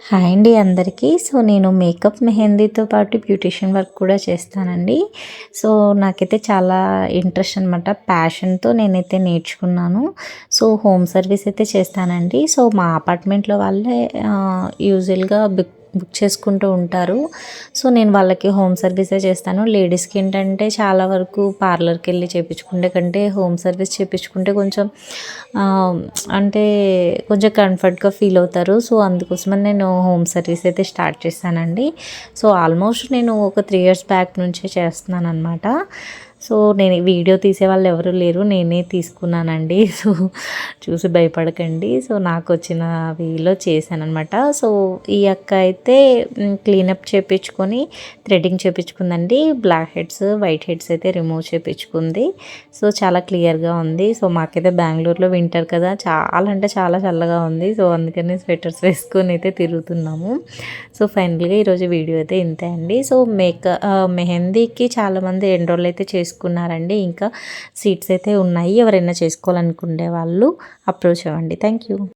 Hi అండి అందరికీ. So, నేను మేకప్, మెహందీతో పాటు బ్యూటీషియన్ వర్క్ కూడా చేస్తానండి. సో, నాకైతే చాలా ఇంట్రెస్ట్ అనమాట. ప్యాషన్‌తో నేనైతే నేర్చుకున్నాను. సో, హోమ్ సర్వీస్ అయితే చేస్తానండి. సో, మా అపార్ట్మెంట్‌లో వాళ్ళే యూజువల్‌గా బుక్ చేసుకుంటూ ఉంటారు. సో, నేను వాళ్ళకి హోమ్ సర్వీసే చేస్తాను. లేడీస్‌కి ఏంటంటే చాలా వరకు పార్లర్‌కి వెళ్ళి చేపించుకుంటే కంటే హోమ్ సర్వీస్ చేపించుకుంటే కొంచెం ఆహ్, అంటే కొంచెం కంఫర్ట్‌గా ఫీల్ అవుతారు. సో, అందుకోసమని నేను హోమ్ సర్వీస్ అయితే స్టార్ట్ చేశానండి. సో, ఆల్మోస్ట్ నేను ఒక 3 ఇయర్స్ బ్యాక్ నుంచే చేస్తున్నాననమాట. సో, నేను వీడియో తీసేవాళ్ళు ఎవరు లేరు. నేనే తీసుకున్నానండి. సో, చూసి భయపడకండి. సో, నాకొచ్చిన వేలో చేశాననమాట. సో, ఈ అక్క అయితే క్లీనప్ చేపించుకొని థ్రెడ్డింగ్ చేపించుకుందండి. బ్లాక్ హెడ్స్, వైట్ హెడ్స్ అయితే రిమూవ్ చేపించుకుంది. సో, చాలా క్లియర్‌గా ఉంది. సో, మాకైతే బెంగుళూరులో వింటర్ కదా! చాలా అంటే చాలా చల్లగా ఉంది. సో, అందుకని స్వెటర్స్ వేసుకొని అయితే తిరుగుతున్నాము. సో, ఫైనల్‌గా ఈరోజు వీడియో అయితే ఇంతే అండి. సో, మెహందీకి చాలామంది ఎన్రోల్ అయితే చేసుకున్నారండి. ఇంకా సీట్స్ అయితే ఉన్నాయి. ఎవరైనా చేసుకోవాలనుకునే వాళ్ళు అప్రోచ్ అవ్వండి. Thank you.